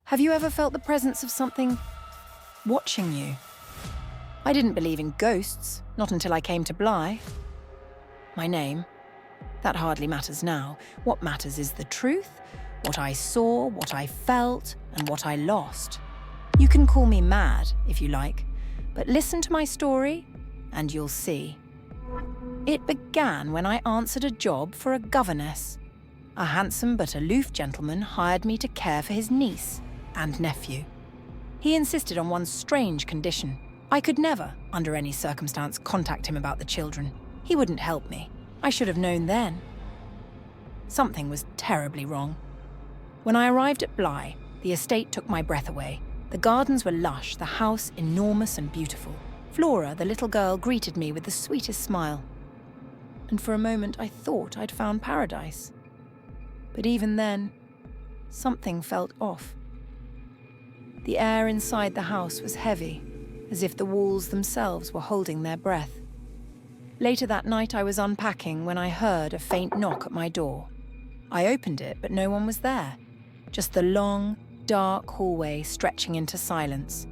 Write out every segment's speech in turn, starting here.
Have you ever felt the presence of something watching you? I didn't believe in ghosts, not until I came to Bly. My name, that hardly matters now. What matters is the truth, what I saw, what I felt, and what I lost. You can call me mad, if you like, but listen to my story, and you'll see. It began when I answered a job for a governess. A handsome but aloof gentleman hired me to care for his niece and nephew. He insisted on one strange condition. I could never, under any circumstance, contact him about the children. He wouldn't help me. I should have known then. Something was terribly wrong. When I arrived at Bly, the estate took my breath away. The gardens were lush, the house enormous and beautiful. Flora, the little girl, greeted me with the sweetest smile. And for a moment I thought I'd found paradise. But even then, something felt off. The air inside the house was heavy, as if the walls themselves were holding their breath. Later that night I was unpacking when I heard a faint knock at my door. I opened it, but no one was there. Just the long, dark hallway stretching into silence.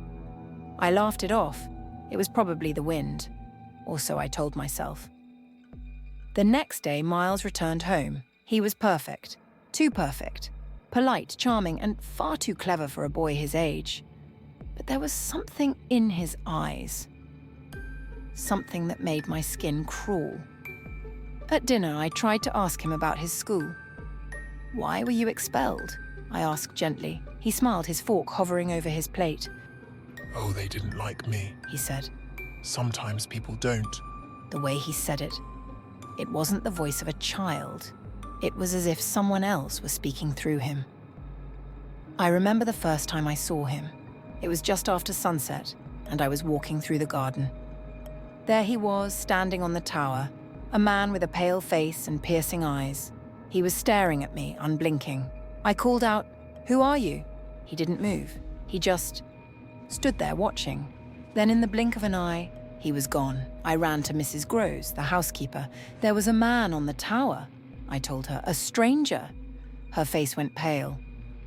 I laughed it off. It was probably the wind, or so I told myself. The next day, Miles returned home. He was perfect. Too perfect. Polite, charming, and far too clever for a boy his age. But there was something in his eyes. Something that made my skin crawl. At dinner, I tried to ask him about his school. "Why were you expelled?" I asked gently. He smiled, his fork hovering over his plate. "Oh, they didn't like me," he said. "Sometimes people don't." The way he said it, it wasn't the voice of a child. It was as if someone else was speaking through him. I remember the first time I saw him. It was just after sunset, and I was walking through the garden. There he was, standing on the tower, a man with a pale face and piercing eyes. He was staring at me, unblinking. I called out, "Who are you?" He didn't move. He just stood there watching. Then in the blink of an eye, he was gone. I ran to Mrs. Groves, the housekeeper. "There was a man on the tower," I told her, "a stranger." Her face went pale.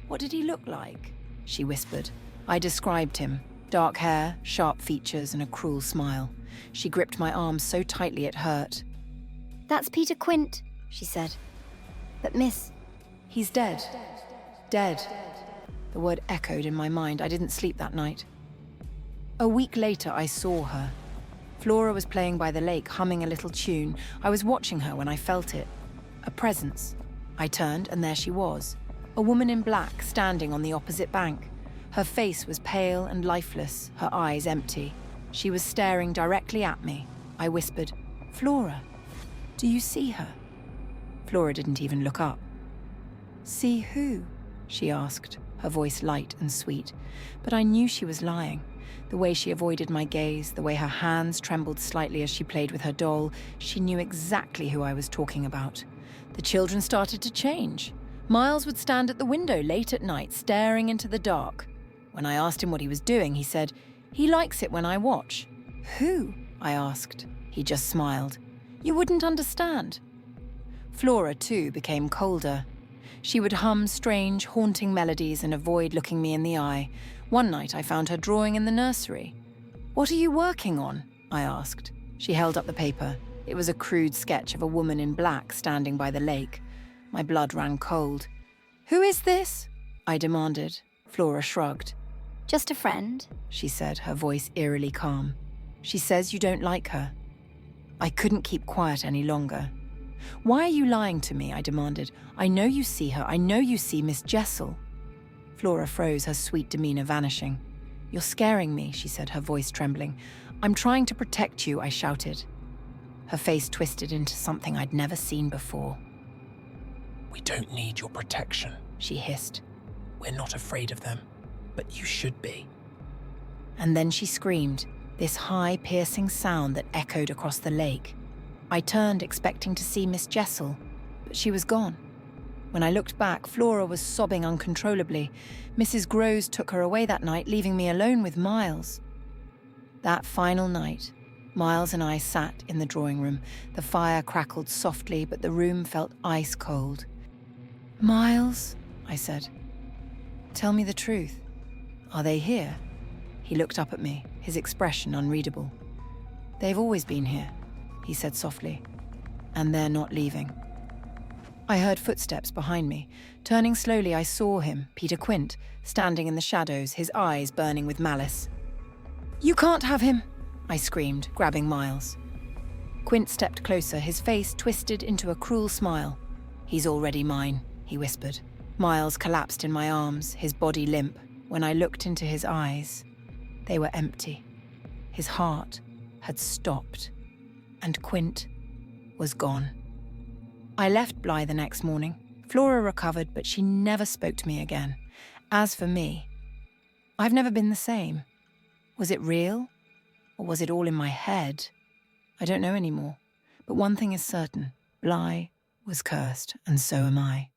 "What did he look like?" she whispered. I described him. Dark hair, sharp features, and a cruel smile. She gripped my arm so tightly it hurt. "That's Peter Quint," she said. "But miss..." "He's dead. Dead." The word echoed in my mind. I didn't sleep that night. A week later, I saw her. Flora was playing by the lake, humming a little tune. I was watching her when I felt it. A presence. I turned, and there she was. A woman in black, standing on the opposite bank. Her face was pale and lifeless, her eyes empty. She was staring directly at me. I whispered, "Flora, do you see her?" Flora didn't even look up. "See who?" she asked, her voice light and sweet. But I knew she was lying. The way she avoided my gaze, the way her hands trembled slightly as she played with her doll, she knew exactly who I was talking about. The children started to change. Miles would stand at the window late at night, staring into the dark. When I asked him what he was doing, he said, "He likes it when I watch." "Who?" I asked. He just smiled. "You wouldn't understand." Flora, too, became colder. She would hum strange, haunting melodies and avoid looking me in the eye. One night I found her drawing in the nursery. "What are you working on?" I asked. She held up the paper. It was a crude sketch of a woman in black standing by the lake. My blood ran cold. "Who is this?" I demanded. Flora shrugged. "Just a friend," she said, her voice eerily calm. "She says you don't like her." I couldn't keep quiet any longer. "Why are you lying to me?" I demanded. "I know you see her. I know you see Miss Jessel." Flora froze, her sweet demeanor vanishing. "You're scaring me," she said, her voice trembling. "I'm trying to protect you," I shouted. Her face twisted into something I'd never seen before. "We don't need your protection," she hissed. "We're not afraid of them, but you should be." And then she screamed, this high, piercing sound that echoed across the lake. I turned, expecting to see Miss Jessel, but she was gone. When I looked back, Flora was sobbing uncontrollably. Mrs. Groves took her away that night, leaving me alone with Miles. That final night, Miles and I sat in the drawing room. The fire crackled softly, but the room felt ice cold. "Miles," I said. Tell me the truth. Are they here? He looked up at me, his expression unreadable. They've always been here, he said softly. And they're not leaving. I heard footsteps behind me. Turning slowly, I saw him, Peter Quint, standing in the shadows, his eyes burning with malice. You can't have him, I screamed, grabbing Miles. Quint stepped closer, his face twisted into a cruel smile. He's already mine, he whispered. Miles collapsed in my arms, his body limp. When I looked into his eyes, they were empty. His heart had stopped, and Quint was gone. I left Bly the next morning. Flora recovered, but she never spoke to me again. As for me, I've never been the same. Was it real? Or was it all in my head? I don't know anymore. But one thing is certain. Bly was cursed, and so am I.